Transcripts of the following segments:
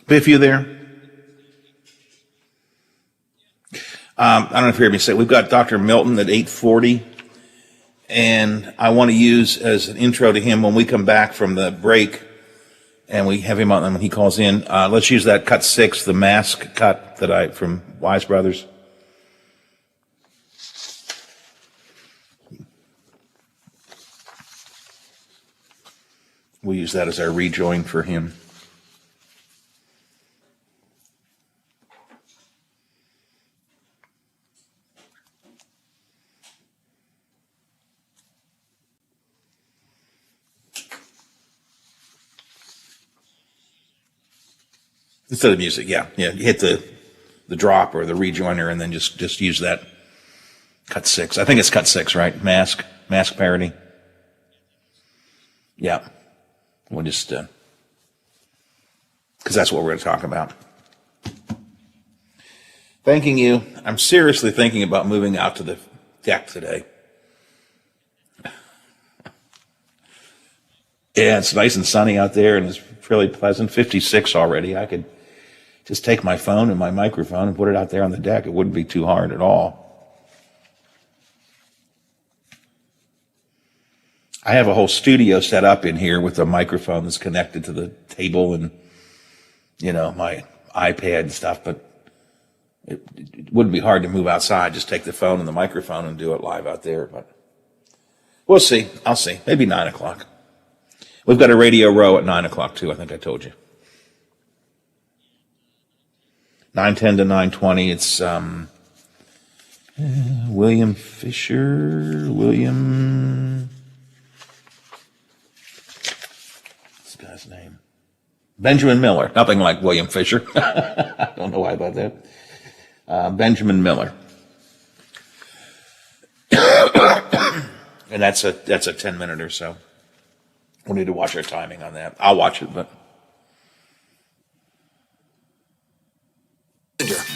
Biff, you there? I don't know if you heard me say, we've got Dr. Milton at 8:40, and I want to use as an intro to him when we come back from the break, and we have him on when he calls in. Let's use that cut 6, the mask cut from Wise Brothers. We'll use that as our rejoin for him. Instead of music, yeah. You hit the drop or the rejoiner and then just use that cut 6. I think it's cut 6, right? Mask parody. Yeah. We'll just, because that's what we're going to talk about. Thanking you. I'm seriously thinking about moving out to the deck today. Yeah, it's nice and sunny out there and it's really pleasant. 56 already. I could just take my phone and my microphone and put it out there on the deck. It wouldn't be too hard at all. I have a whole studio set up in here with a microphone that's connected to the table and, my iPad and stuff, but it wouldn't be hard to move outside. Just take the phone and the microphone and do it live out there, but we'll see. I'll see. Maybe 9 o'clock. We've got a radio row at 9 o'clock too. I think I told you. 9:10 to 9:20. It's William Fisher. What's the guy's name? Benjamin Miller. Nothing like William Fisher. I don't know why about that. Benjamin Miller. And that's a 10-minute or so. We'll need to watch our timing on that. I'll watch it, but.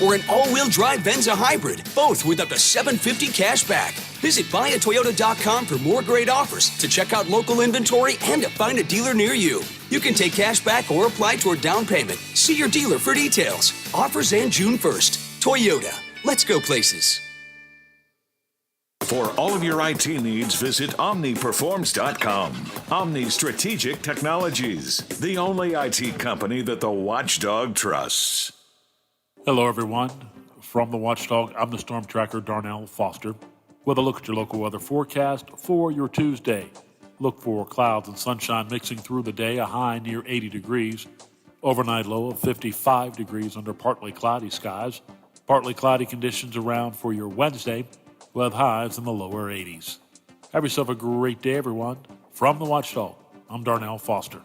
Or an all-wheel drive Venza hybrid, both with up to $750 cash back. Visit buyatoyota.com for more great offers, to check out local inventory, and to find a dealer near you. You can take cash back or apply toward down payment. See your dealer for details. Offers end June 1st. Toyota. Let's go places. For all of your IT needs, visit OmniPerforms.com. Omni Strategic Technologies, the only IT company that the Watchdog trusts. Hello, everyone. From the Watchdog, I'm the Storm Tracker, Darnell Foster, with a look at your local weather forecast for your Tuesday. Look for clouds and sunshine mixing through the day, a high near 80 degrees. Overnight low of 55 degrees under partly cloudy skies. Partly cloudy conditions around for your Wednesday, with highs in the lower 80s. Have yourself a great day, everyone. From the Watchdog, I'm Darnell Foster.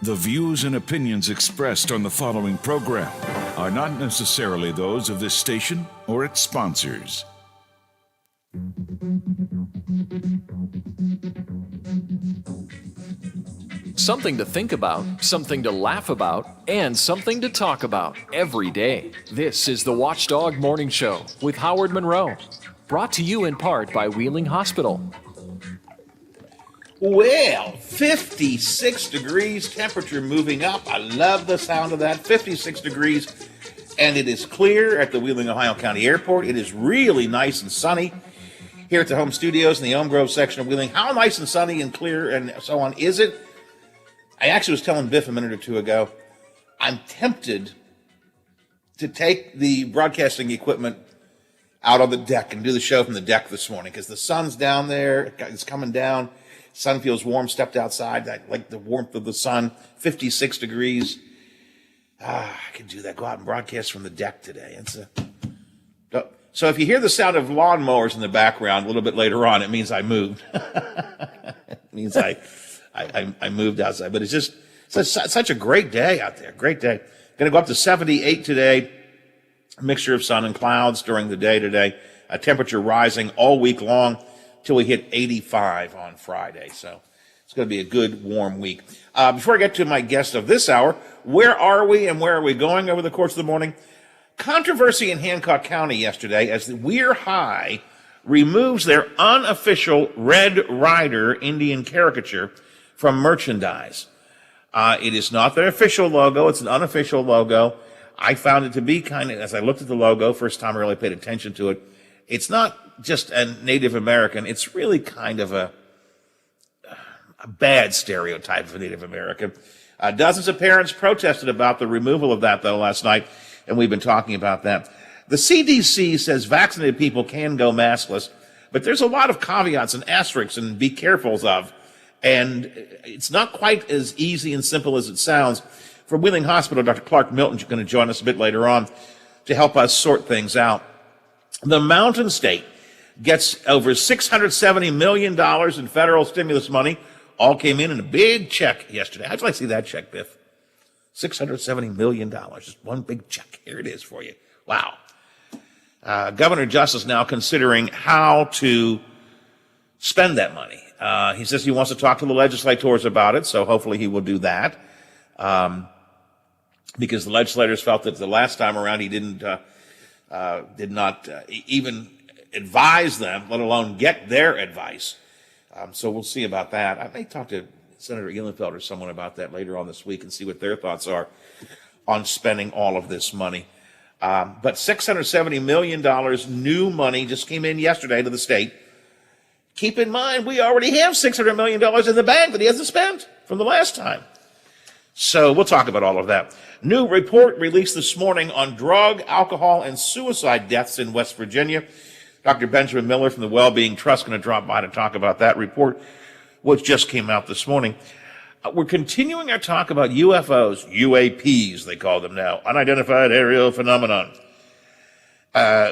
The views and opinions expressed on the following program are not necessarily those of this station or its sponsors. Something to think about, something to laugh about, and something to talk about every day. This is the Watchdog Morning Show with Howard Monroe. Brought to you in part by Wheeling Hospital. Well, 56 degrees, temperature moving up. I love the sound of that. 56 degrees, and it is clear at the Wheeling, Ohio County Airport. It is really nice and sunny here at the home studios in the Elm Grove section of Wheeling. How nice and sunny and clear and so on is it? I actually was telling Biff a minute or two ago, I'm tempted to take the broadcasting equipment out on the deck and do the show from the deck this morning because the sun's down there. It's coming down. Sun feels warm. Stepped outside. I like the warmth of the sun. 56 degrees. I can do that. Go out and broadcast from the deck today. So if you hear the sound of lawnmowers in the background a little bit later on, it means I moved. It means I moved outside. But it's just such a great day out there. Great day. Going to go up to 78 today. A mixture of sun and clouds during the day today. A temperature rising all week long till we hit 85 on Friday. So it's going to be a good, warm week. Before I get to my guest of this hour, where are we and where are we going over the course of the morning? Controversy in Hancock County yesterday as the Weir High removes their unofficial Red Rider Indian caricature from merchandise. It is not their official logo. It's an unofficial logo. I found it to be kind of, as I looked at the logo, first time I really paid attention to it, it's not just a Native American. It's really kind of a bad stereotype of a Native American. Dozens of parents protested about the removal of that, though, last night, and we've been talking about that. The CDC says vaccinated people can go maskless, but there's a lot of caveats and asterisks and be carefuls of, and it's not quite as easy and simple as it sounds. From Wheeling Hospital, Dr. Clark Milton is going to join us a bit later on to help us sort things out. The Mountain State gets over $670 million in federal stimulus money. All came in a big check yesterday. How'd you like to see that check, Biff? $670 million. Just one big check. Here it is for you. Wow. Governor Justice now considering how to spend that money. He says he wants to talk to the legislators about it, so hopefully he will do that. Because the legislators felt that the last time around he did not even advise them, let alone get their advice. So we'll see about that. I may talk to Senator Ihlenfeld or someone about that later on this week and see what their thoughts are on spending all of this money. But $670 million new money just came in yesterday to the state. Keep in mind, we already have $600 million in the bank that he hasn't spent from the last time. So we'll talk about all of that. New report released this morning on drug, alcohol, and suicide deaths in West Virginia. Dr. Benjamin Miller from the Wellbeing Trust going to drop by to talk about that report, which just came out this morning. We're continuing our talk about UFOs, UAPs, they call them now, unidentified aerial phenomenon.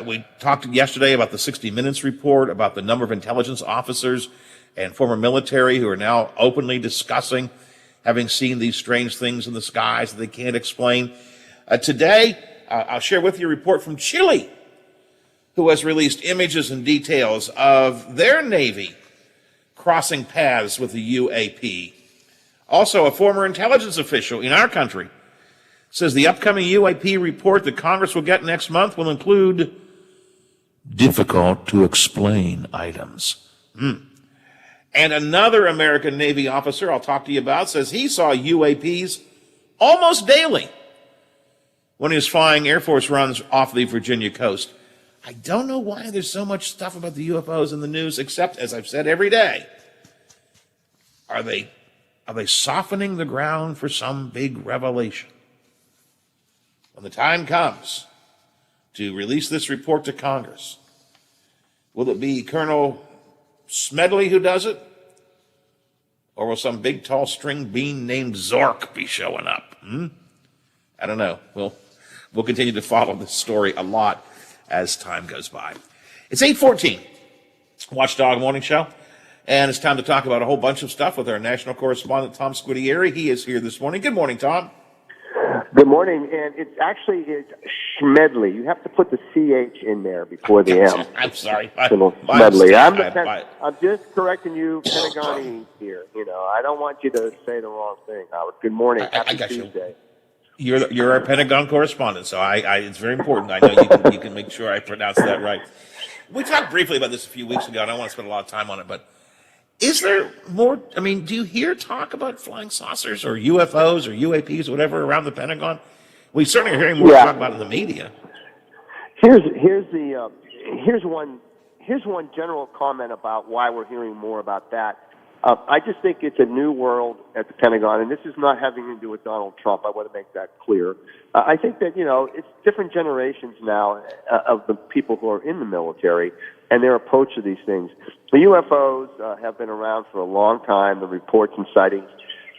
We talked yesterday about the 60 Minutes report, about the number of intelligence officers and former military who are now openly discussing having seen these strange things in the skies that they can't explain. Today, I'll share with you a report from Chile, who has released images and details of their Navy crossing paths with the UAP. Also, a former intelligence official in our country says the upcoming UAP report that Congress will get next month will include difficult to explain items. And another American Navy officer I'll talk to you about says he saw UAPs almost daily when he was flying Air Force runs off the Virginia coast. I don't know why there's so much stuff about the UFOs in the news, except, as I've said every day, are they softening the ground for some big revelation? When the time comes to release this report to Congress, will it be Colonel Smedley who does it? Or will some big tall string bean named Zork be showing up? I don't know. We'll continue to follow this story a lot as time goes by. It's 8:14, Watchdog Morning Show, and it's time to talk about a whole bunch of stuff with our national correspondent, Tom Squitieri. He is here this morning. Good morning, Tom. Good morning, and it's Schmedley. You have to put the CH in there before the M. I'm sorry. Schmedley. I'm just correcting you, Pentagonese here. I don't want you to say the wrong thing, Howard. Good morning. Happy Tuesday. You're our Pentagon correspondent, so it's very important. I know you can make sure I pronounce that right. We talked briefly about this a few weeks ago, and I don't want to spend a lot of time on it, but is there more? I mean, do you hear talk about flying saucers or UFOs or UAPs or whatever around the Pentagon? We certainly are hearing more talk about it in the media. Here's one general comment about why we're hearing more about that. I just think it's a new world at the Pentagon, and this is not having to do with Donald Trump. I want to make that clear. I think that, it's different generations now of the people who are in the military and their approach to these things. The UFOs have been around for a long time, the reports and sightings.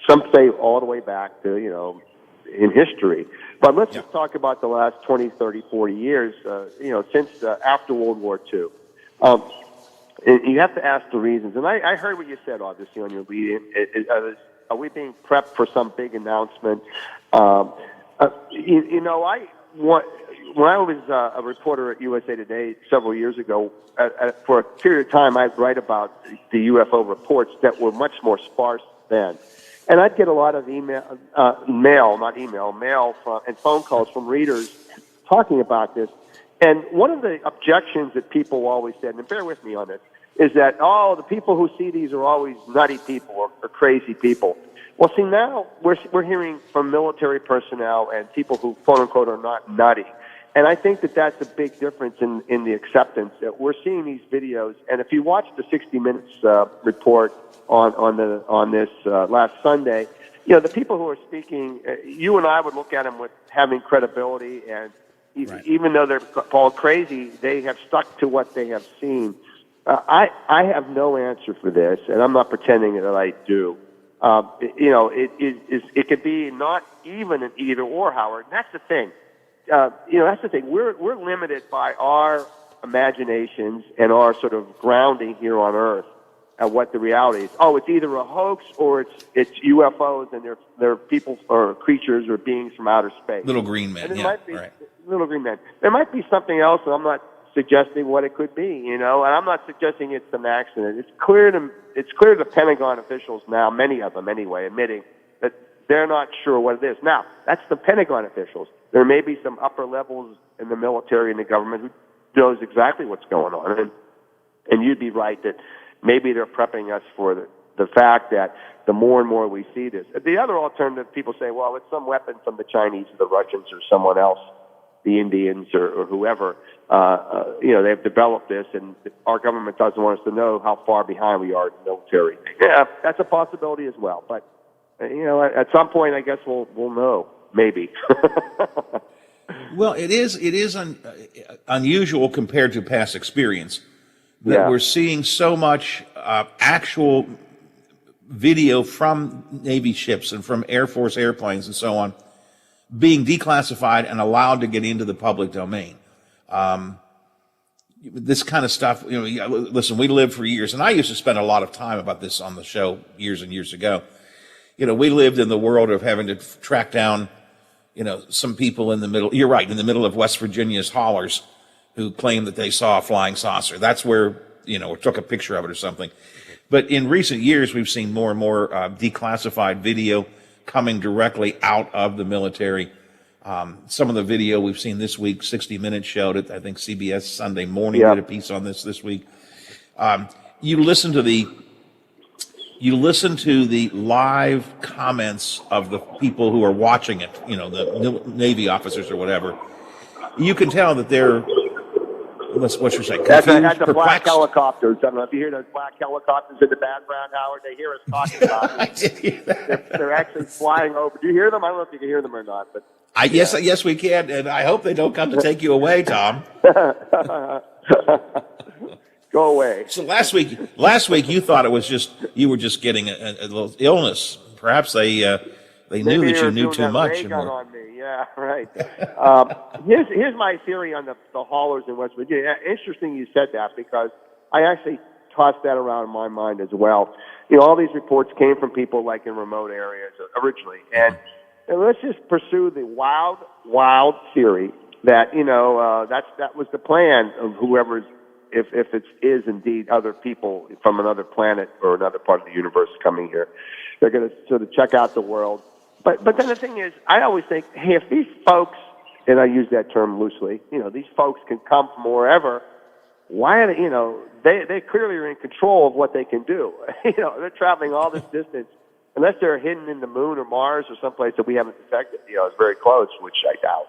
Some say all the way back to, in history. But let's just talk about the last 20, 30, 40 years, since after World War II. And you have to ask the reasons. And I heard what you said, obviously, on your lead. Are we being prepped for some big announcement? When I was a reporter at USA Today several years ago, for a period of time, I'd write about the UFO reports that were much more sparse then. And I'd get a lot of mail and phone calls from readers talking about this. And one of the objections that people always said, and bear with me on this, is that, the people who see these are always nutty people or crazy people. Well, see, now we're hearing from military personnel and people who, quote unquote, are not nutty. And I think that that's a big difference in the acceptance that we're seeing these videos. And if you watch the 60 Minutes report on this last Sunday, the people who are speaking, you and I would look at them with having credibility, and even though they're called crazy, they have stuck to what they have seen. I have no answer for this, and I'm not pretending that I do. It could be not even an either or, Howard. And that's the thing. That's the thing. We're limited by our imaginations and our sort of grounding here on Earth at what the reality is. Oh, it's either a hoax or it's UFOs and they're people or creatures or beings from outer space. Little green men. Little green men. There might be something else, and I'm not suggesting what it could be. And I'm not suggesting it's an accident. It's clear to Pentagon officials now, many of them anyway, admitting that they're not sure what it is. Now, that's the Pentagon officials. There may be some upper levels in the military and the government who knows exactly what's going on. And you'd be right that maybe they're prepping us for the fact that the more and more we see this. The other alternative, people say, well, it's some weapon from the Chinese or the Russians or someone else, the Indians or whoever. They've developed this, and our government doesn't want us to know how far behind we are in the military. Yeah, that's a possibility as well. But, at some point, I guess we'll know. Maybe. Well, it is unusual compared to past experience that we're seeing so much actual video from Navy ships and from Air Force airplanes and so on being declassified and allowed to get into the public domain. This kind of stuff, listen, we lived for years, and I used to spend a lot of time about this on the show years and years ago. We lived in the world of having to track down, some people in the middle, you're right, in the middle of West Virginia's hollers who claimed that they saw a flying saucer. That's where, or took a picture of it or something. But in recent years, we've seen more and more declassified video coming directly out of the military. Some of the video we've seen this week, 60 Minutes showed it. I think CBS Sunday Morning did a piece on this week. You listen to the live comments of the people who are watching it, the Navy officers or whatever. You can tell that they're, what should I say, confused, that's the perplexed. black helicopters. I don't know if you hear those black helicopters in the background, Howard. They hear us talking about it. I did hear that. They're actually flying over. Do you hear them? I don't know if you can hear them or not. But yes, we can, and I hope they don't come to take you away, Tom. Go away. So last week you thought it was you were just getting a little illness. Perhaps they knew that you knew too much. On me. Yeah, right. Here's my theory on the haulers in West Virginia. Interesting you said that, because I actually tossed that around in my mind as well. All these reports came from people like in remote areas originally, and let's just pursue the wild theory that that was the plan of whoever's. If it is indeed other people from another planet or another part of the universe coming here, they're going to sort of check out the world. But then the thing is, I always think, hey, if these folks, and I use that term loosely, these folks can come from wherever, why are they clearly are in control of what they can do. They're traveling all this distance, unless they're hidden in the moon or Mars or someplace that we haven't detected. It's very close, which I doubt.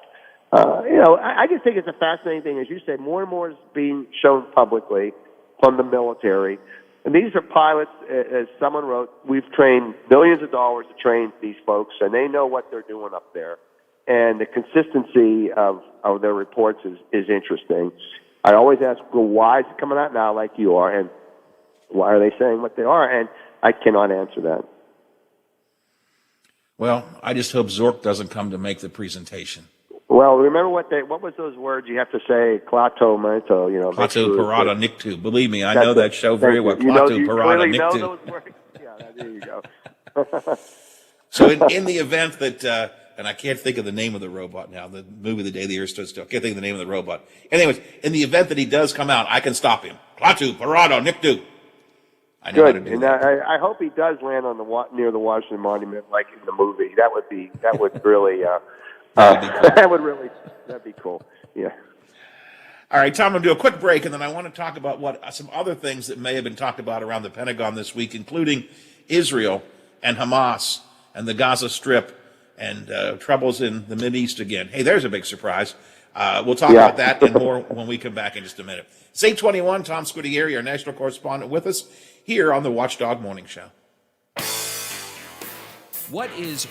I just think it's a fascinating thing. As you say, more and more is being shown publicly from the military. And these are pilots, as someone wrote, we've trained millions of dollars to train these folks, and they know what they're doing up there. And the consistency of their reports is interesting. I always ask, well, why is it coming out now like you are? And Why are they saying what they are? And I cannot answer that. Well, I just hope Zork doesn't come to make the presentation. Well, remember what was those words you have to say? Klato, Manto, Klato, Parada, Niktu. Believe me, I know that show very well. Klato, you Parada, clearly know Niktu. those words. Yeah, there you go. So in the event that, and I can't think of the name of the robot now, the movie The Day the Earth Stood Still, can't think of the name of the robot. Anyways, in the event that he does come out, I can stop him. Klato, Parada, Niktu. I know how to Good, do and that. I hope he does land on near the Washington Monument, like in the movie. That would really, that'd be cool. Yeah. All right, Tom, I'm going to do a quick break, and then I want to talk about some other things that may have been talked about around the Pentagon this week, including Israel and Hamas and the Gaza Strip and troubles in the Mideast again. Hey, there's a big surprise. We'll talk about that and more when we come back in just a minute. It's 8:21, Tom Squitieri, our national correspondent, with us here on the Watchdog Morning Show. What is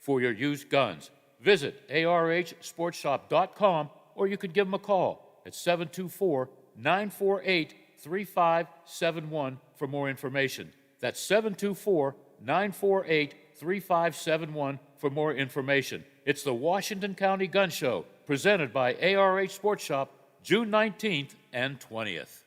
for your used guns. Visit arhsportshop.com or you could give them a call at 724-948-3571 for more information. That's 724-948-3571 for more information. It's the Washington County Gun Show, presented by ARH Sports Shop, June 19th and 20th.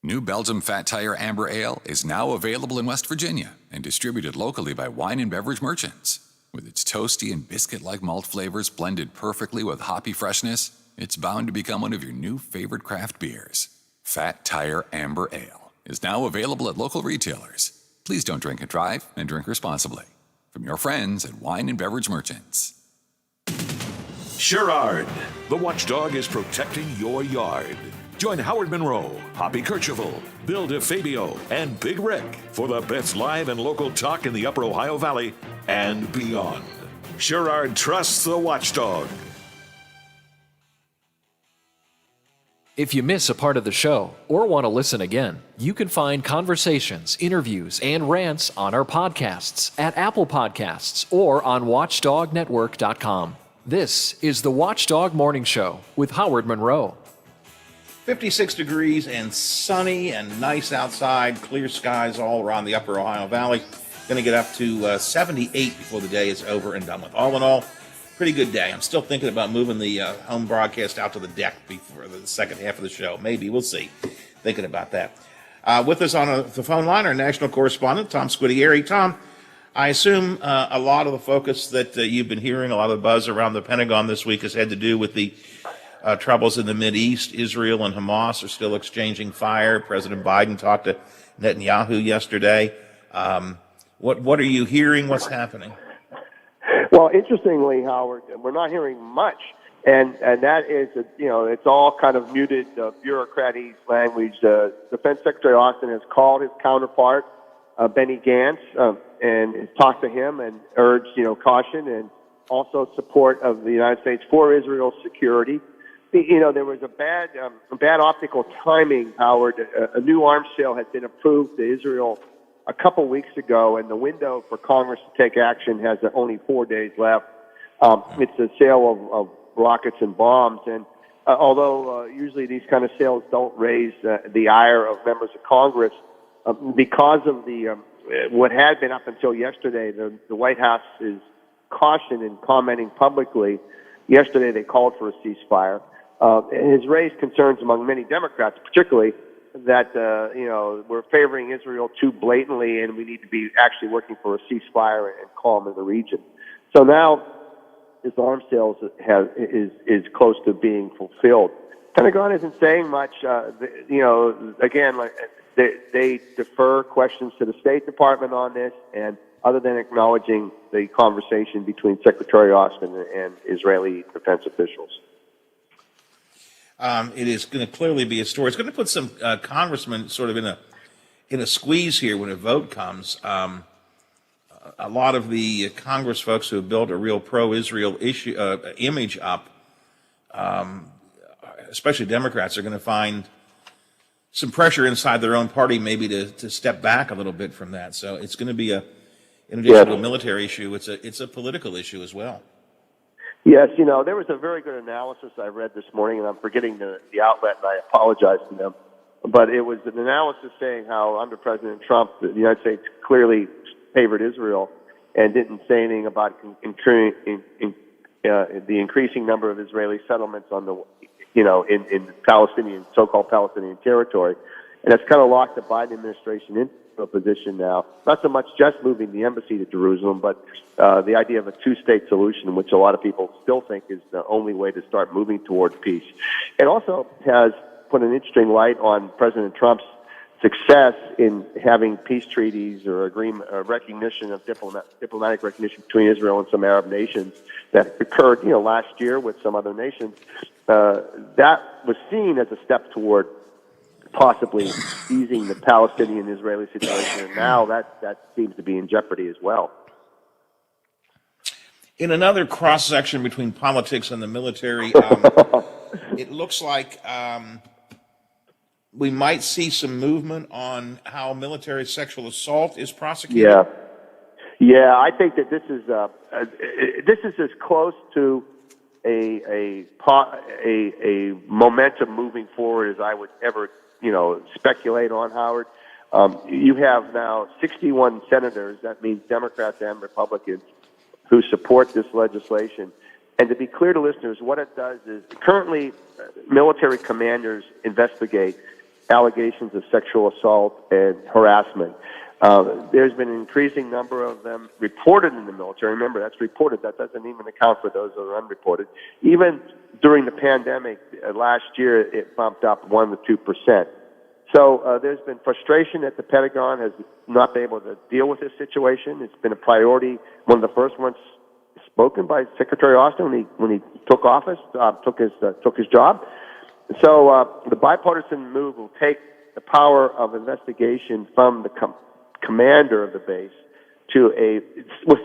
New Belgium Fat Tire Amber Ale is now available in West Virginia and distributed locally by Wine and Beverage Merchants. With its toasty and biscuit-like malt flavors blended perfectly with hoppy freshness, it's bound to become one of your new favorite craft beers. Fat Tire Amber Ale is now available at local retailers. Please don't drink and drive, and drink responsibly. From your friends at Wine and Beverage Merchants. Sherrard, the watchdog, is protecting your yard. Join Howard Monroe, Hoppy Kercheval, Bill DeFabio, and Big Rick for the best live and local talk in the Upper Ohio Valley and beyond. Sherrard trusts the watchdog. If you miss a part of the show or want to listen again, you can find conversations, interviews, and rants on our podcasts at Apple Podcasts or on WatchdogNetwork.com. This is the Watchdog Morning Show with Howard Monroe. 56 degrees and sunny and nice outside, clear skies all around the Upper Ohio Valley. Going to get up to 78 before the day is over and done with. All in all, pretty good day. I'm still thinking about moving the home broadcast out to the deck before the second half of the show. Maybe, we'll see. Thinking about that. With us on the phone line, our national correspondent, Tom Squitieri. Tom, I assume a lot of the focus that you've been hearing, a lot of the buzz around the Pentagon this week has had to do with the troubles in the Mideast. Israel and Hamas are still exchanging fire. President Biden talked to Netanyahu yesterday. What are you hearing? What's happening? Well, interestingly, Howard, we're not hearing much, and that is, it's all kind of muted bureaucratic language. Defense Secretary Austin has called his counterpart, Benny Gantz, and talked to him and urged, caution and also support of the United States for Israel's security. There was a bad optical timing, Howard. A new arms sale had been approved to Israel a couple weeks ago, and the window for Congress to take action has only 4 days left. It's a sale of rockets and bombs, and although usually these kind of sales don't raise the ire of members of Congress, because of the what had been up until yesterday, the White House's caution in commenting publicly. Yesterday they called for a ceasefire. It has raised concerns among many Democrats, particularly that we're favoring Israel too blatantly, and we need to be actually working for a ceasefire and calm in the region. So now this arms sales is close to being fulfilled. Pentagon isn't saying much. Again, like they defer questions to the State Department on this, and other than acknowledging the conversation between Secretary Austin and Israeli defense officials. It is going to clearly be a story. It's going to put some congressmen sort of in a squeeze here when a vote comes. A lot of the Congress folks who have built a real pro-Israel image up, especially Democrats, are going to find some pressure inside their own party maybe to step back a little bit from that. So it's going to be in addition to a military issue, it's a political issue as well. Yes, there was a very good analysis I read this morning, and I'm forgetting the outlet, and I apologize to them. But it was an analysis saying how under President Trump, the United States clearly favored Israel and didn't say anything about the increasing number of Israeli settlements on the, in Palestinian, so-called Palestinian territory. And that's kind of locked the Biden administration into a position now, not so much just moving the embassy to Jerusalem, but the idea of a two-state solution, which a lot of people still think is the only way to start moving toward peace. It also has put an interesting light on President Trump's success in having peace treaties or agreement, recognition of diplomatic recognition between Israel and some Arab nations that occurred, last year with some other nations. That was seen as a step toward possibly easing the Palestinian-Israeli situation, and now that seems to be in jeopardy as well. In another cross-section between politics and the military, it looks like we might see some movement on how military sexual assault is prosecuted. Yeah, I think that this is as close to a momentum moving forward as I would ever speculate on, Howard. You have now 61 senators, that means Democrats and Republicans, who support this legislation. And to be clear to listeners, what it does is currently military commanders investigate allegations of sexual assault and harassment. There's been an increasing number of them reported in the military. Remember, that's reported. That doesn't even account for those that are unreported. Even during the pandemic last year, it bumped up 1% to 2%. So there's been frustration that the Pentagon has not been able to deal with this situation. It's been a priority. One of the first ones spoken by Secretary Austin when he took office, took his job. So the bipartisan move will take the power of investigation from the commander of the base to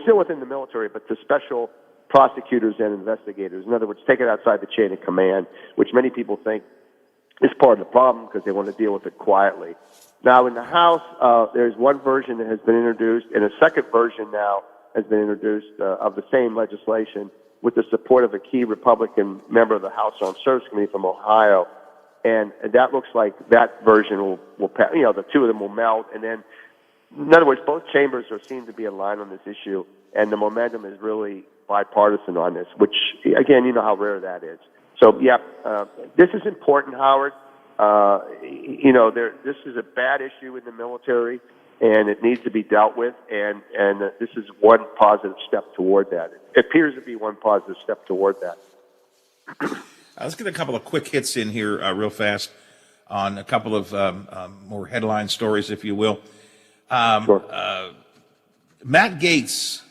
still within the military, but to special prosecutors and investigators. In other words, take it outside the chain of command, which many people think is part of the problem because they want to deal with it quietly. Now, in the House, there's one version that has been introduced, and a second version now has been introduced of the same legislation with the support of a key Republican member of the House Armed Services Committee from Ohio. And that looks like that version will pass. The two of them will melt, and then, in other words, both chambers seem to be aligned on this issue, and the momentum is really bipartisan on this, which, again, you know how rare that is. So, this is important, Howard. This is a bad issue in the military, and it needs to be dealt with, and this is one positive step toward that. It appears to be one positive step toward that. Let's get a couple of quick hits in here real fast on a couple of more headline stories, if you will. Sure. Matt Gaetz,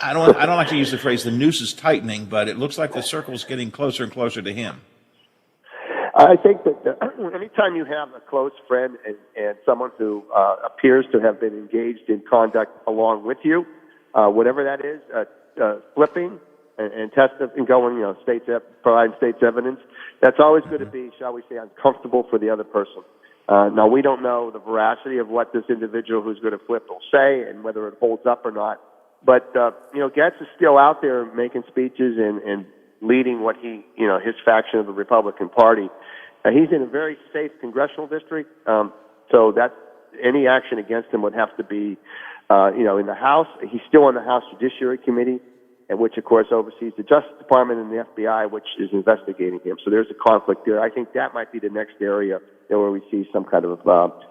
I don't like to use the phrase "the noose is tightening," but it looks like the circle's getting closer and closer to him. I think that anytime you have a close friend and someone who appears to have been engaged in conduct along with you, whatever that is, flipping and providing state's evidence, that's always going to be, shall we say, uncomfortable for the other person. Now, we don't know the veracity of what this individual who's going to flip will say and whether it holds up or not. But, Getz is still out there making speeches and leading what his faction of the Republican Party. He's in a very safe congressional district, so that any action against him would have to be, in the House. He's still on the House Judiciary Committee, and which, of course, oversees the Justice Department and the FBI, which is investigating him. So there's a conflict there. I think that might be the next area where we see some kind of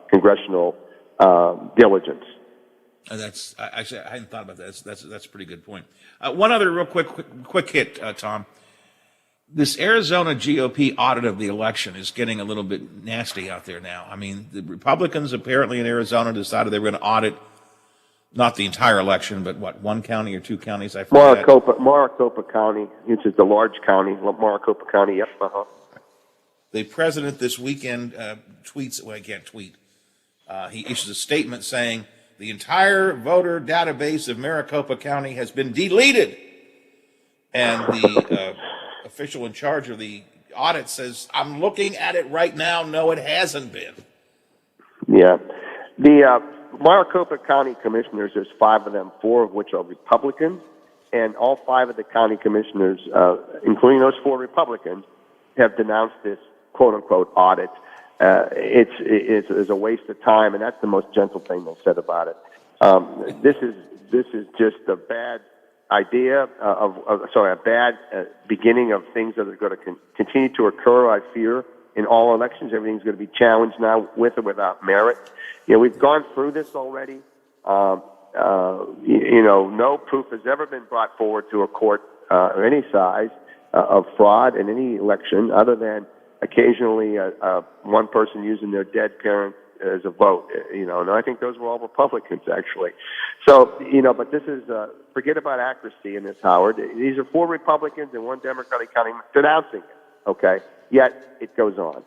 congressional diligence. Actually, I hadn't thought about that. That's a pretty good point. One other real quick hit, Tom. This Arizona GOP audit of the election is getting a little bit nasty out there now. I mean, the Republicans apparently in Arizona decided they were going to audit not the entire election, but one county or two counties? I forget. Maricopa County, which is the large county. Maricopa County, yep. The president this weekend tweets, well, I can't tweet. He issues a statement saying the entire voter database of Maricopa County has been deleted. And the official in charge of the audit says, I'm looking at it right now. No, it hasn't been. Yeah. The Maricopa County commissioners, there's 5 of them, 4 of which are Republicans, and all 5 of the county commissioners, including those 4 Republicans, have denounced this quote-unquote audit. It's a waste of time, and that's the most gentle thing they said about it. This is just a bad idea a bad beginning of things that are going to continue to occur, I fear, in all elections. Everything's going to be challenged now with or without merit. We've gone through this already. No proof has ever been brought forward to a court of any size of fraud in any election other than occasionally one person using their dead parent as a vote, and I think those were all Republicans, actually. So, but this is, forget about accuracy in this, Howard. These are 4 Republicans and 1 Democratic county denouncing it, okay? Yet, it goes on.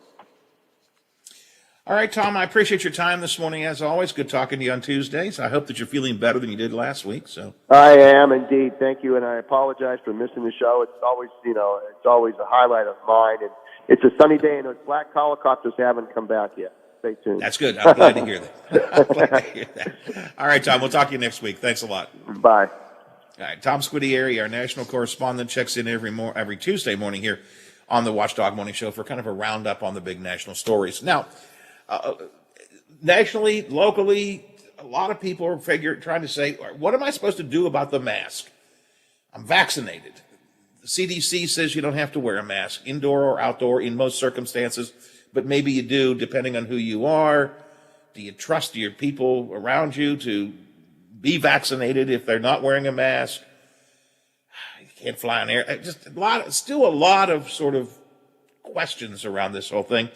All right, Tom, I appreciate your time this morning, as always. Good talking to you on Tuesdays. I hope that you're feeling better than you did last week. So I am, indeed. Thank you, and I apologize for missing the show. It's always, it's always a highlight of mine, and it's a sunny day, and those black helicopters haven't come back yet. Stay tuned. That's good. I'm glad to hear that. All right, Tom, we'll talk to you next week. Thanks a lot. Bye. All right, Tom Squitieri, our national correspondent, checks in every Tuesday morning here on the Watchdog Morning Show for kind of a roundup on the big national stories. Now, nationally, locally, a lot of people are trying to say, what am I supposed to do about the mask? I'm vaccinated. The CDC says you don't have to wear a mask, indoor or outdoor, in most circumstances, but maybe you do, depending on who you are. Do you trust your people around you to be vaccinated if they're not wearing a mask? You can't fly on air. Just still a lot of sort of questions around this whole thing.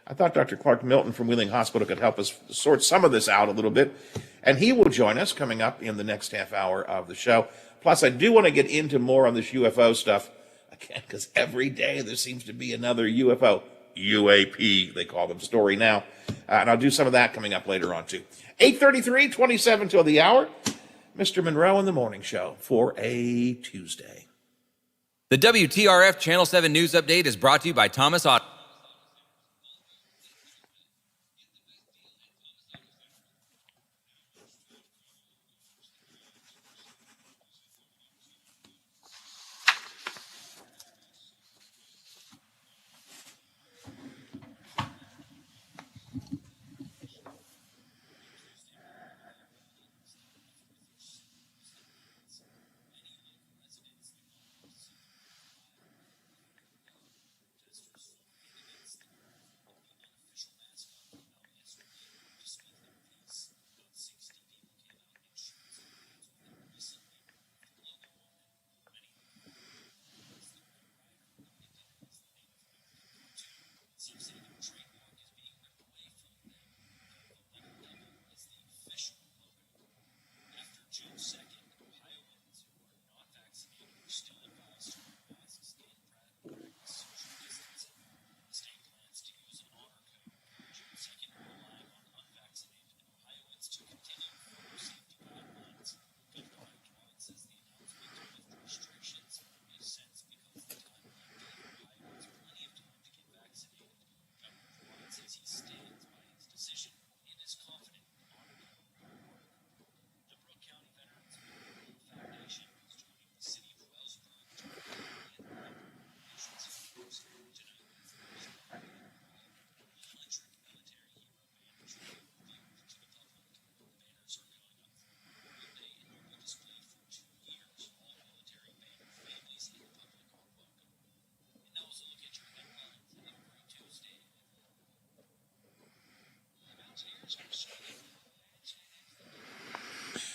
I thought Dr. Clark Milton from Wheeling Hospital could help us sort some of this out a little bit, and he will join us coming up in the next half hour of the show. Plus, I do want to get into more on this UFO stuff, again, because every day there seems to be another UAP, they call them, story now. And I'll do some of that coming up later on, too. 8:33, 27 till the hour. Mr. Monroe in the Morning Show for a Tuesday. The WTRF Channel 7 News Update is brought to you by Thomas Auto.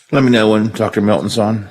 Let me know when Dr. Milton's on.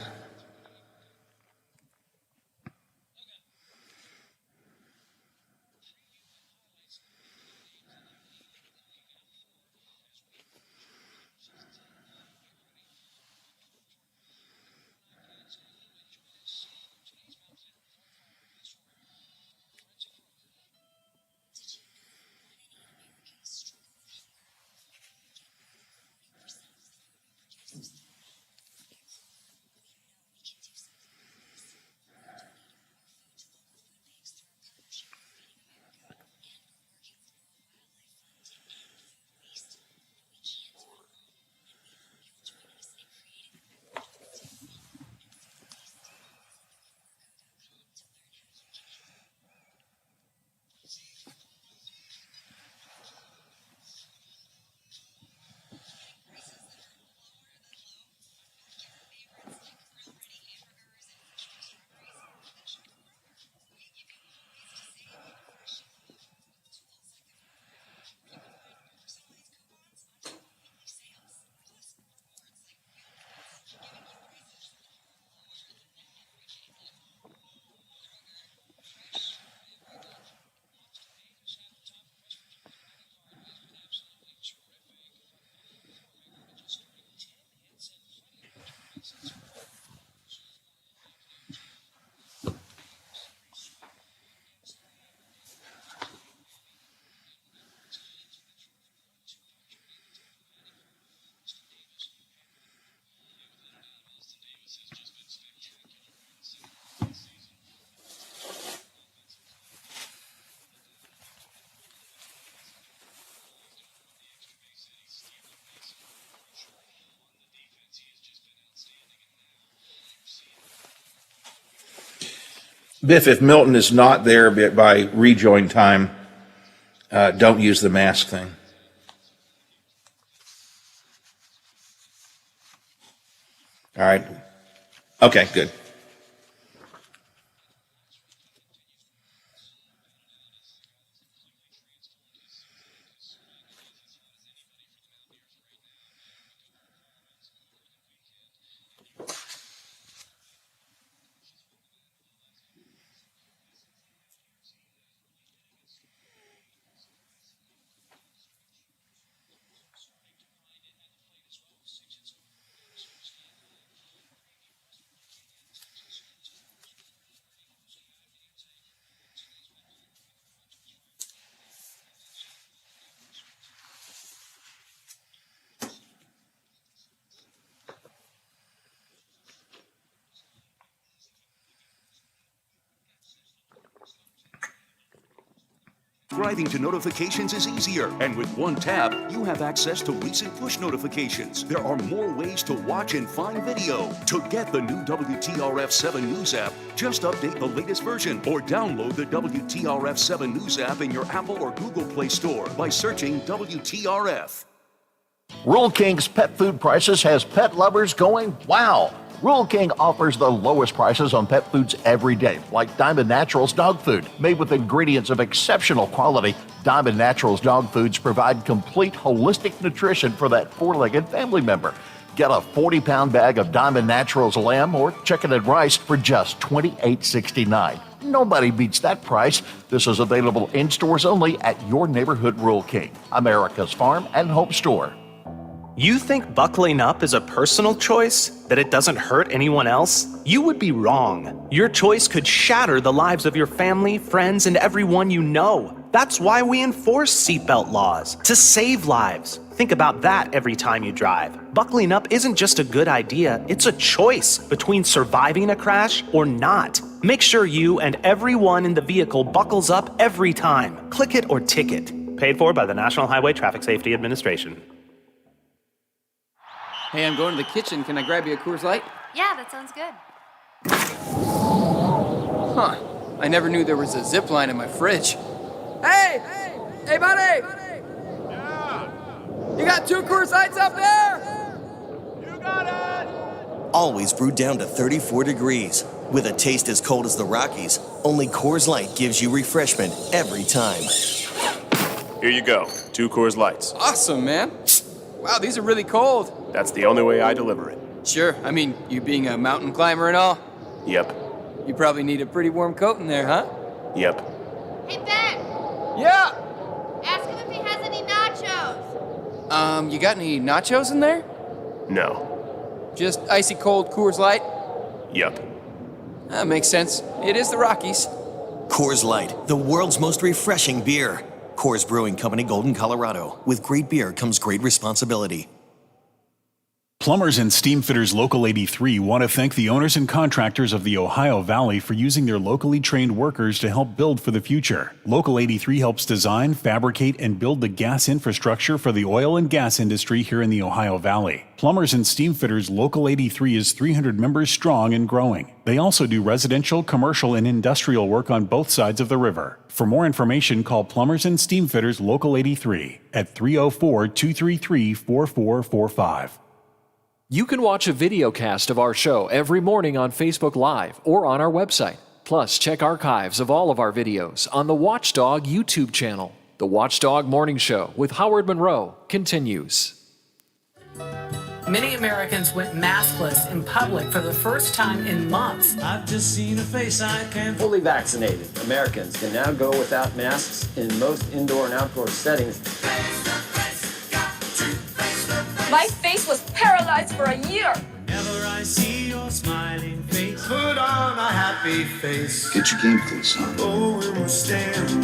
Biff, if Milton is not there by rejoin time, don't use the mask thing. All right. Okay, good. Subscribing to notifications is easier, and with one tap, you have access to recent push notifications. There are more ways to watch and find video. To get the new WTRF 7 News app, just update the latest version or download the WTRF 7 News app in your Apple or Google Play Store by searching WTRF. Rural King's pet food prices has pet lovers going wow. Rural King offers the lowest prices on pet foods every day, like Diamond Naturals dog food. Made with ingredients of exceptional quality, Diamond Naturals dog foods provide complete holistic nutrition for that four-legged family member. Get a 40-pound bag of Diamond Naturals lamb or chicken and rice for just $28.69. Nobody beats that price. This is available in stores only at your neighborhood Rural King, America's farm and home store. You think buckling up is a personal choice? That it doesn't hurt anyone else? You would be wrong. Your choice could shatter the lives of your family, friends, and everyone you know. That's why we enforce seatbelt laws, to save lives. Think about that every time you drive. Buckling up isn't just a good idea, it's a choice between surviving a crash or not. Make sure you and everyone in the vehicle buckles up every time. Click it or ticket. Paid for by the National Highway Traffic Safety Administration. Hey, I'm going to the kitchen. Can I grab you a Coors Light? Yeah, that sounds good. Huh. I never knew there was a zip line in my fridge. Hey! Hey, buddy! Yeah? You got 2 Coors Lights up there? You got it! Always brewed down to 34 degrees. With a taste as cold as the Rockies, only Coors Light gives you refreshment every time. Here you go. 2 Coors Lights. Awesome, man. Wow, these are really cold. That's the only way I deliver it. Sure. I mean, you being a mountain climber and all, Yep. you probably need a pretty warm coat in there, huh? Yep. Hey, Ben! Yeah! Ask him if he has any nachos. You got any nachos in there? No. Just icy cold Coors Light? Yep. That makes sense. It is the Rockies. Coors Light, the world's most refreshing beer. Coors Brewing Company, Golden, Colorado. With great beer comes great responsibility. Plumbers and Steam Fitters Local 83 want to thank the owners and contractors of the Ohio Valley for using their locally trained workers to help build for the future. Local 83 helps design, fabricate, and build the gas infrastructure for the oil and gas industry here in the Ohio Valley. Plumbers and Steam Fitters Local 83 is 300 members strong and growing. They also do residential, commercial, and industrial work on both sides of the river. For more information, call Plumbers and Steam Fitters Local 83 at 304-233-4445. You can watch a video cast of our show every morning on Facebook Live or on our website. Plus, check archives of all of our videos on the Watchdog YouTube channel. The Watchdog Morning Show with Howard Monroe continues. Many Americans went maskless in public for the first time in months. I've just seen a face I can't. Fully vaccinated Americans can now go without masks in most indoor and outdoor settings. My face was paralyzed for a year. Whenever I see your smiling face, put on a happy face. Get your game face on. Oh, and we're standing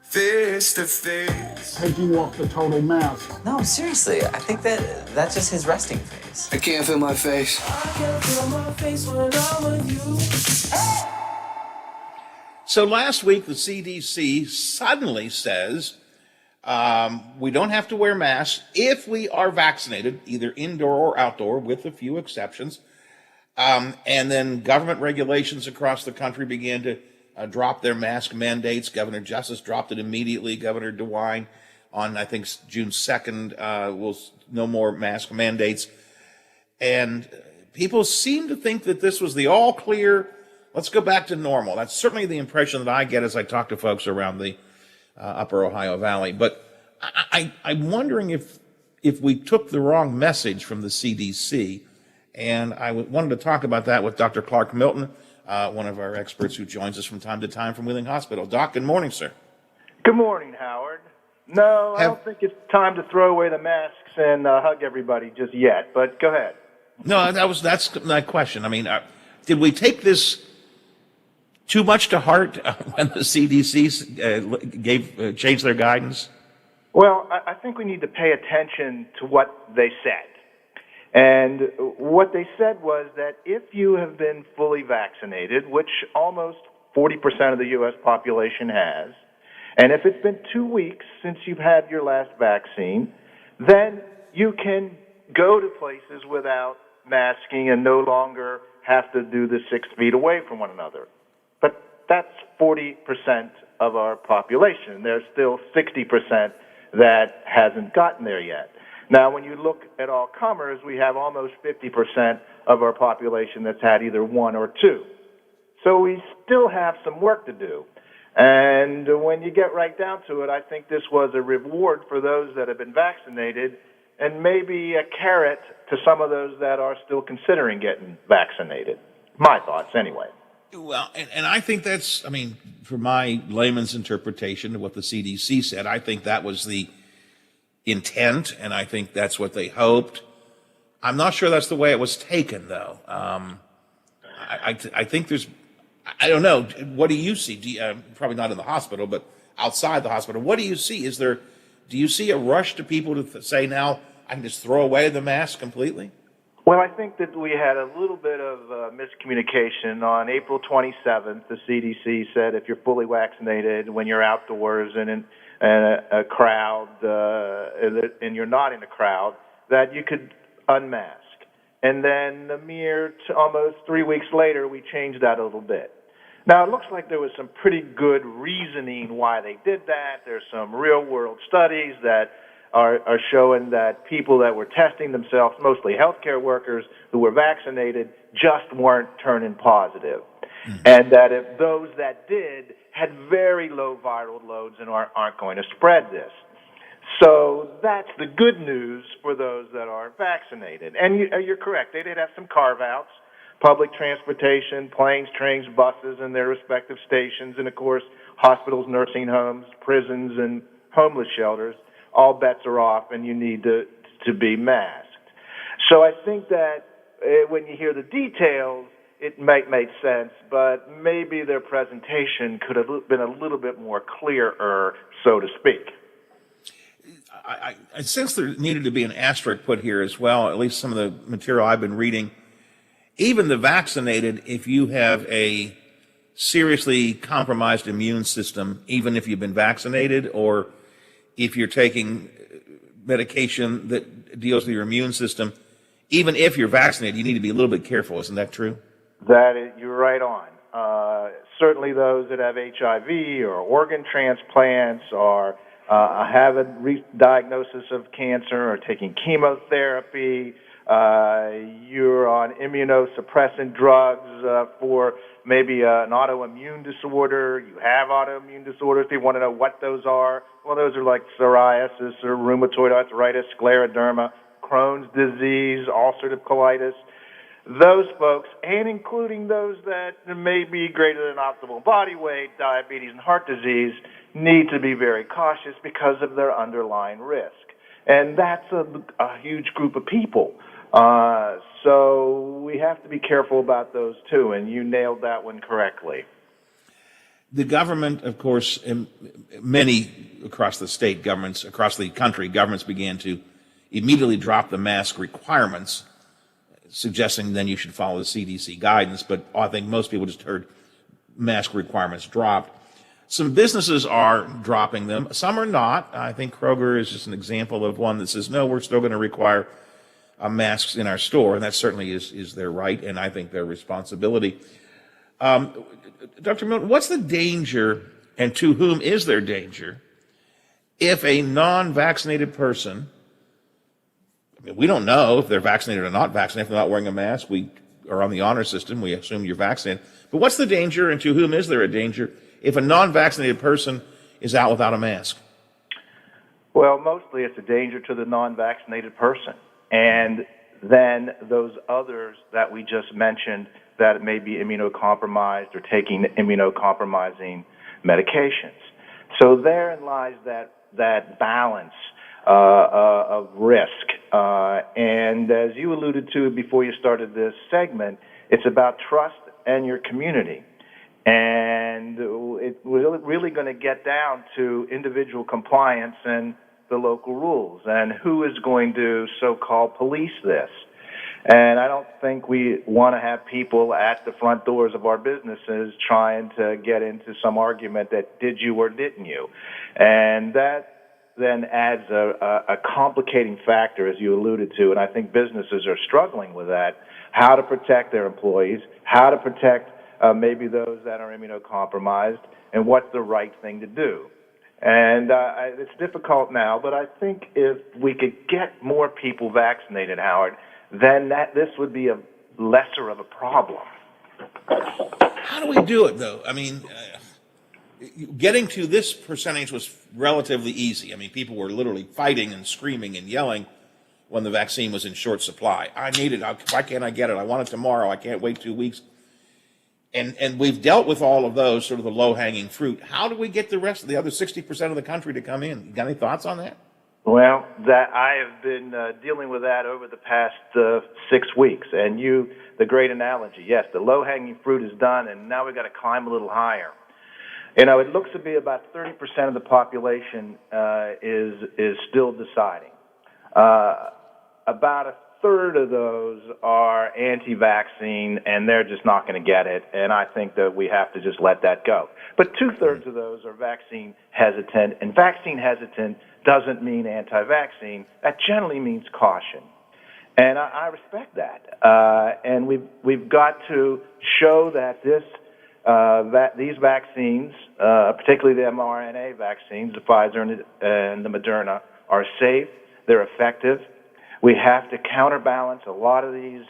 face to face. Taking off the total mask. No, seriously, I think that's just his resting face. I can't feel my face. I can't feel my face when I'm with you. So last week, the CDC suddenly says we don't have to wear masks if we are vaccinated, either indoor or outdoor, with a few exceptions. And then government regulations across the country began to drop their mask mandates. Governor Justice dropped it immediately. Governor DeWine on, I think, June 2nd, will no more mask mandates. And people seem to think that this was the all clear, let's go back to normal. That's certainly the impression that I get as I talk to folks around the upper Ohio Valley. But I'm wondering if we took the wrong message from the CDC. And I wanted to talk about that with Dr. Clark Milton, one of our experts who joins us from time to time from Wheeling Hospital. Doc, good morning, sir. Good morning, Howard. No, I don't think it's time to throw away the masks and hug everybody just yet, but go ahead. No, that's my question. I mean, did we take this too much to heart when the CDC changed their guidance? Well, I think we need to pay attention to what they said. And what they said was that if you have been fully vaccinated, which almost 40% of the U.S. population has, and if it's been 2 weeks since you've had your last vaccine, then you can go to places without masking and no longer have to do the 6 feet away from one another. But that's 40% of our population. There's still 60% that hasn't gotten there yet. Now, when you look at all comers, we have almost 50% of our population that's had either one or two. So we still have some work to do. And when you get right down to it, I think this was a reward for those that have been vaccinated and maybe a carrot to some of those that are still considering getting vaccinated. My thoughts, anyway. Well, and I think that's, I mean, for my layman's interpretation of what the CDC said, I think that was the intent, and I think that's what they hoped. I'm not sure that's the way it was taken, though. I think there's, I don't know, what do you see? Probably not in the hospital, but outside the hospital. What do you see? Do you see a rush to people to say now, I can just throw away the mask completely? Well, I think that we had a little bit of miscommunication. On April 27th, the CDC said if you're fully vaccinated, when you're outdoors and in a crowd, and you're not in a crowd, that you could unmask. And then almost 3 weeks later, we changed that a little bit. Now, it looks like there was some pretty good reasoning why they did that. There's some real-world studies that are showing that people that were testing themselves, mostly healthcare workers who were vaccinated, just weren't turning positive. And that if those that did had very low viral loads and aren't going to spread this. So that's the good news for those that are vaccinated. And you're correct. They did have some carve-outs, public transportation, planes, trains, buses, and their respective stations, and, of course, hospitals, nursing homes, prisons, and homeless shelters. All bets are off, and you need to be masked. So I think that when you hear the details, it might make sense, but maybe their presentation could have been a little bit more clearer, so to speak. I sense there needed to be an asterisk put here as well, at least some of the material I've been reading. Even the vaccinated, if you have a seriously compromised immune system, even if you've been vaccinated, or if you're taking medication that deals with your immune system, even if you're vaccinated, you need to be a little bit careful. Isn't that true? You're right on. Certainly those that have HIV or organ transplants or have a diagnosis of cancer or taking chemotherapy, you're on immunosuppressant drugs for maybe an autoimmune disorder, you have autoimmune disorders, they want to know what those are. Well, those are like psoriasis or rheumatoid arthritis, scleroderma, Crohn's disease, ulcerative colitis. Those folks, and including those that may be greater than optimal body weight, diabetes, and heart disease, need to be very cautious because of their underlying risk. And that's a huge group of people. So we have to be careful about those too, and you nailed that one correctly. The government, of course, many across the state governments, across the country, governments began to immediately drop the mask requirements, suggesting then you should follow the CDC guidance, but I think most people just heard mask requirements dropped. Some businesses are dropping them. Some are not. I think Kroger is just an example of one that says, no, we're still going to require masks in our store, and that certainly is their right, and I think their responsibility. Dr. Milton, what's the danger, and to whom is there danger, if a non-vaccinated person, I mean, we don't know if they're vaccinated or not vaccinated, if they're not wearing a mask, we are on the honor system, we assume you're vaccinated. But what's the danger, and to whom is there a danger, if a non-vaccinated person is out without a mask? Well, mostly it's a danger to the non-vaccinated person. And then those others that we just mentioned that may be immunocompromised or taking immunocompromising medications. So therein lies that balance of risk. And as you alluded to before you started this segment, it's about trust and your community. And it's really going to get down to individual compliance and the local rules and who is going to so-called police this. And I don't think we want to have people at the front doors of our businesses trying to get into some argument that did you or didn't you. And that then adds a complicating factor, as you alluded to, and I think businesses are struggling with that, how to protect their employees, how to protect maybe those that are immunocompromised, and what's the right thing to do. And it's difficult now, but I think if we could get more people vaccinated, Howard, then this would be a lesser of a problem. How do we do it, though? I mean, getting to this percentage was relatively easy. I mean, people were literally fighting and screaming and yelling when the vaccine was in short supply. I need it. Why can't I get it? I want it tomorrow. I can't wait 2 weeks. And we've dealt with all of those, sort of the low-hanging fruit. How do we get the rest of the other 60% of the country to come in? You got any thoughts on that? Well, that I have been dealing with that over the past 6 weeks. And the great analogy, yes, the low-hanging fruit is done, and now we've got to climb a little higher. You know, it looks to be about 30% of the population is still deciding. About a third of those are anti-vaccine, and they're just not going to get it, and I think that we have to just let that go. But two-thirds of those are vaccine hesitant, and vaccine hesitant doesn't mean anti-vaccine. That generally means caution. And I respect that. And we've got to show that these vaccines, particularly the mRNA vaccines, the Pfizer and the Moderna, are safe, they're effective. We have to counterbalance a lot of these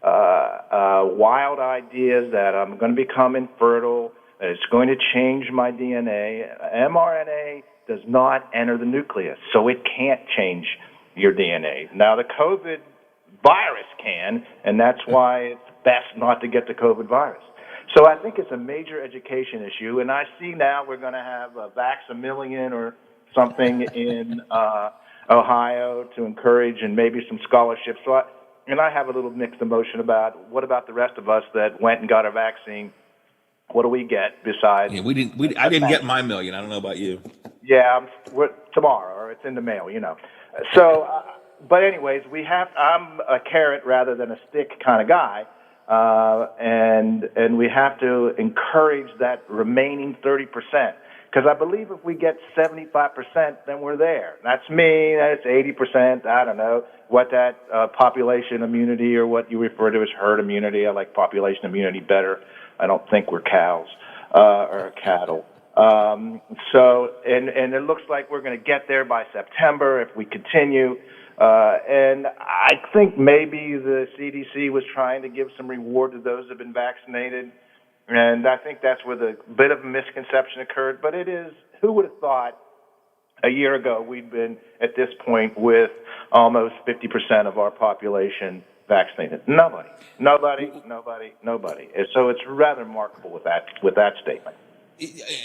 wild ideas that I'm going to become infertile, that it's going to change my DNA. mRNA does not enter the nucleus, so it can't change your DNA. Now, the COVID virus can, and that's why it's best not to get the COVID virus. So I think it's a major education issue, and I see now we're going to have a Vax-A-Million or something in Ohio to encourage and maybe some scholarships. So I have a little mixed emotion about what about the rest of us that went and got a vaccine. What do we get besides? Yeah, I didn't get my million. I don't know about you. Yeah, tomorrow, or it's in the mail, So, but anyways, I'm a carrot rather than a stick kind of guy, and we have to encourage that remaining 30%. Because I believe if we get 75%, then we're there. That's me. That's 80%. I don't know what that population immunity or what you refer to as herd immunity. I like population immunity better. I don't think we're cows or cattle. So it looks like we're going to get there by September if we continue. And I think maybe the CDC was trying to give some reward to those who have been vaccinated. And I think that's where the bit of a misconception occurred. But it is, who would have thought a year ago we'd been at this point with almost 50% of our population vaccinated? Nobody. And so it's rather remarkable with that statement.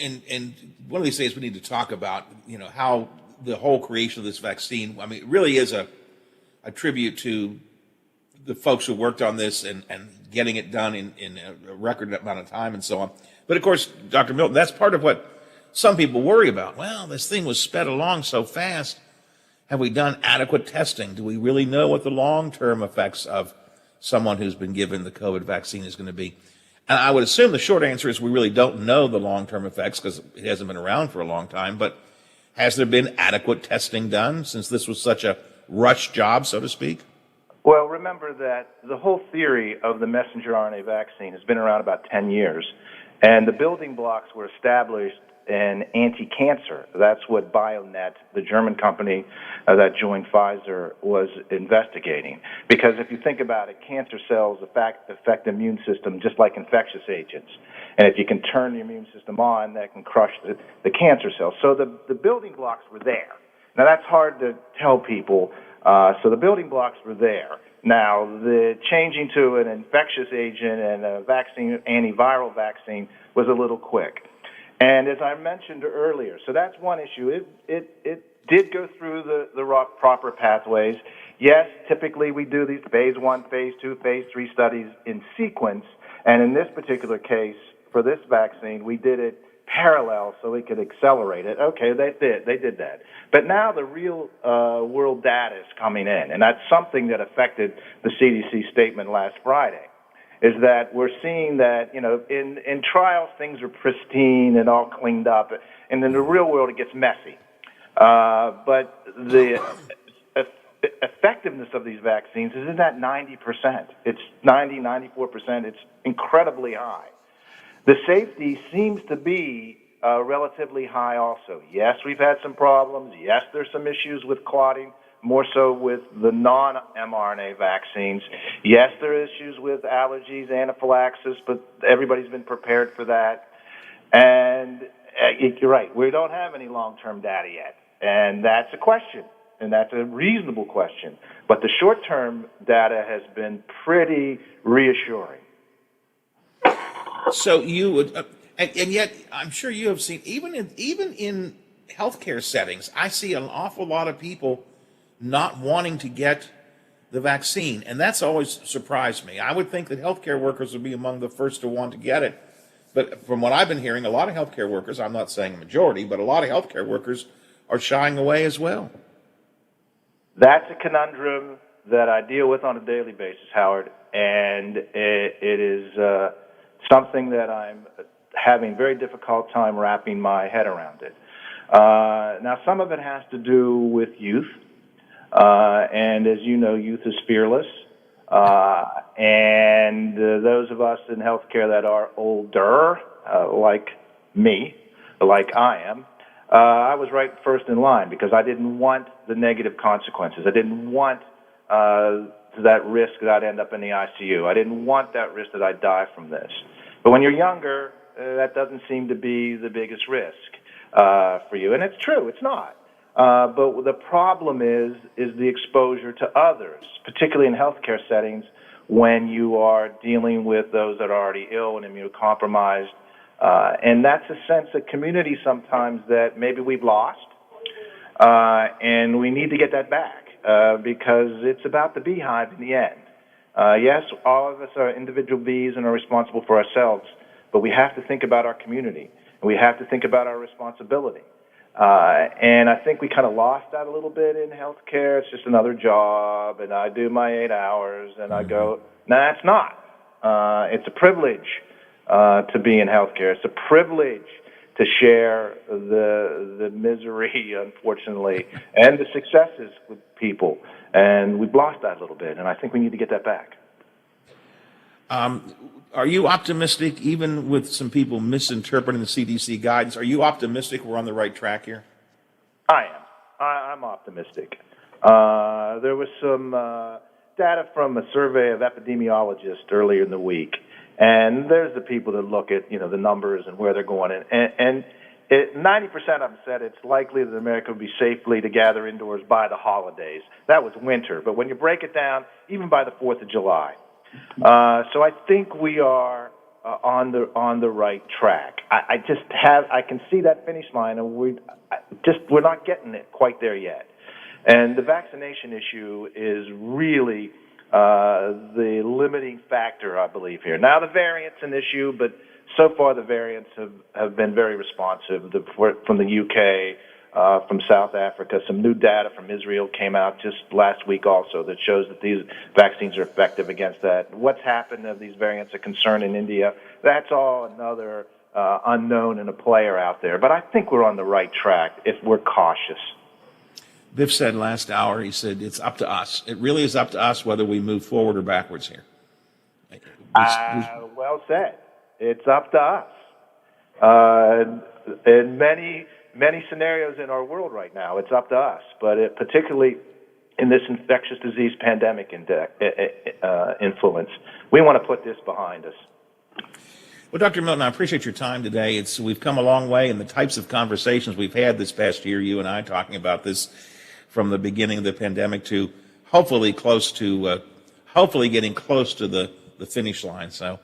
And one of these days we need to talk about, how the whole creation of this vaccine, I mean, it really is a tribute to the folks who worked on this and getting it done in a record amount of time and so on. But of course, Dr. Milton, that's part of what some people worry about. Well, this thing was sped along so fast. Have we done adequate testing? Do we really know what the long-term effects of someone who's been given the COVID vaccine is going to be? And I would assume the short answer is we really don't know the long-term effects because it hasn't been around for a long time. But has there been adequate testing done since this was such a rush job, so to speak? Well, remember that the whole theory of the messenger RNA vaccine has been around about 10 years. And the building blocks were established in anti-cancer. That's what BioNet, the German company that joined Pfizer, was investigating. Because if you think about it, cancer cells affect the immune system just like infectious agents. And if you can turn the immune system on, that can crush the cancer cells. So the building blocks were there. Now, that's hard to tell people. So the building blocks were there. Now, the changing to an infectious agent and a vaccine, antiviral vaccine, was a little quick. And as I mentioned earlier, so that's one issue. It did go through the proper pathways. Yes, typically we do these phase 1, phase 2, phase 3 studies in sequence. And in this particular case, for this vaccine, we did it parallel so we could accelerate it. Okay, they did that. But now the real world data is coming in, and that's something that affected the CDC statement last Friday, is that we're seeing that, in trials things are pristine and all cleaned up, and in the real world it gets messy. But the effectiveness of these vaccines is in that 90%. It's 94%. It's incredibly high. The safety seems to be relatively high also. Yes, we've had some problems. Yes, there's some issues with clotting, more so with the non-mRNA vaccines. Yes, there are issues with allergies, anaphylaxis, but everybody's been prepared for that. And you're right, we don't have any long-term data yet. And that's a question, and that's a reasonable question. But the short-term data has been pretty reassuring. So you would, and yet I'm sure you have seen, even in healthcare settings, I see an awful lot of people not wanting to get the vaccine, and that's always surprised me. I would think that healthcare workers would be among the first to want to get it, but from what I've been hearing, a lot of healthcare workers, I'm not saying a majority, but a lot of healthcare workers are shying away as well. That's a conundrum that I deal with on a daily basis, Howard, and it is something that I'm having very difficult time wrapping my head around it. Now, some of it has to do with youth, and as you know, youth is fearless, and those of us in healthcare that are older, like me, like I am, I was right first in line because I didn't want the negative consequences. I didn't want that risk that I'd end up in the ICU. I didn't want that risk that I'd die from this. But when you're younger, that doesn't seem to be the biggest risk. for you. And it's true, it's not. But the problem is the exposure to others, particularly in healthcare settings when you are dealing with those that are already ill and immunocompromised. And that's a sense of community sometimes that maybe we've lost. And we need to get that back because it's about the beehive in the end. Yes, all of us are individual bees and are responsible for ourselves, but we have to think about our community, and we have to think about our responsibility. And I think we kind of lost that a little bit in healthcare. It's just another job, and I do my 8 hours, and I go, no, it's not. It's a privilege to be in healthcare. It's a privilege to share the misery, unfortunately, and the successes with people. And we've lost that a little bit, and I think we need to get that back. Are you optimistic, even with some people misinterpreting the CDC guidance, are you optimistic we're on the right track here? I am. I'm optimistic. There was some data from a survey of epidemiologists earlier in the week, and there's the people that look at the numbers and where they're going, and 90% of them said it's likely that America will be safely to gather indoors by the holidays. That was winter, but when you break it down, even by the 4th of July. So I think we are on the right track. I can see that finish line, and we're not getting it quite there yet. And the vaccination issue is really the limiting factor, I believe, here. Now the variant's an issue, but so far the variants have been very responsive. From the UK, from South Africa, some new data from Israel came out just last week also that shows that these vaccines are effective against that. What's happened of these variants of concern in India, that's all another unknown and a player out there. But I think we're on the right track if we're cautious. Biff said last hour, he said, it's up to us. It really is up to us whether we move forward or backwards here. Well said. It's up to us. In many scenarios in our world right now, it's up to us. But particularly in this infectious disease pandemic influence, we want to put this behind us. Well, Dr. Milton, I appreciate your time today. We've come a long way in the types of conversations we've had this past year, you and I talking about this from the beginning of the pandemic to hopefully getting close to the finish line. So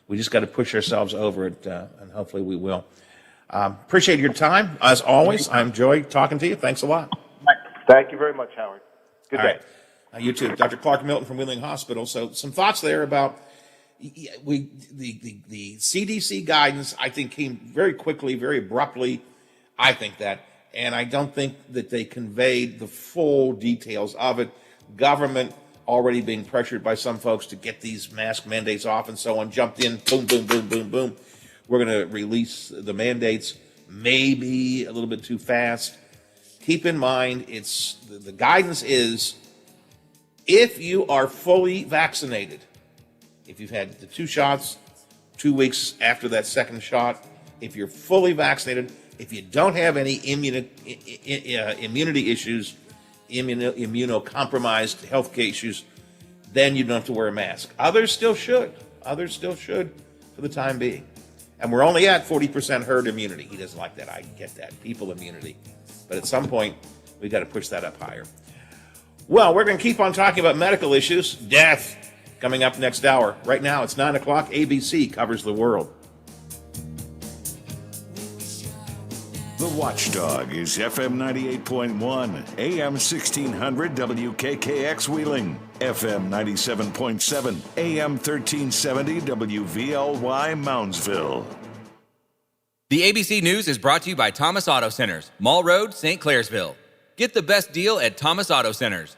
we just got to push ourselves over it, and hopefully we will. Appreciate your time. As always, I enjoy talking to you. Thanks a lot. Thank you very much, Howard. Good day. Right. You too. Dr. Clark Milton from Wheeling Hospital. So some thoughts there about the CDC guidance, I think, came very quickly, very abruptly. I think that. And I don't think that they conveyed the full details of it. Government already being pressured by some folks to get these mask mandates off and so on, jumped in, boom, boom, boom, boom, boom. We're going to release the mandates maybe a little bit too fast. Keep in mind, the guidance is if you are fully vaccinated, if you've had the 2 shots, 2 weeks after that second shot, if you're fully vaccinated, if you don't have any immunity issues, immunocompromised health issues, then you don't have to wear a mask. Others still should for the time being. And we're only at 40% herd immunity. He doesn't like that. I get that. People immunity. But at some point, we got to push that up higher. Well, we're going to keep on talking about medical issues. Death coming up next hour. Right now, it's 9 o'clock. ABC covers the world. The Watchdog is FM 98.1, AM 1600 WKKX Wheeling, FM 97.7, AM 1370 WVLY Moundsville. The ABC News is brought to you by Thomas Auto Centers, Mall Road, St. Clairsville. Get the best deal at Thomas Auto Centers.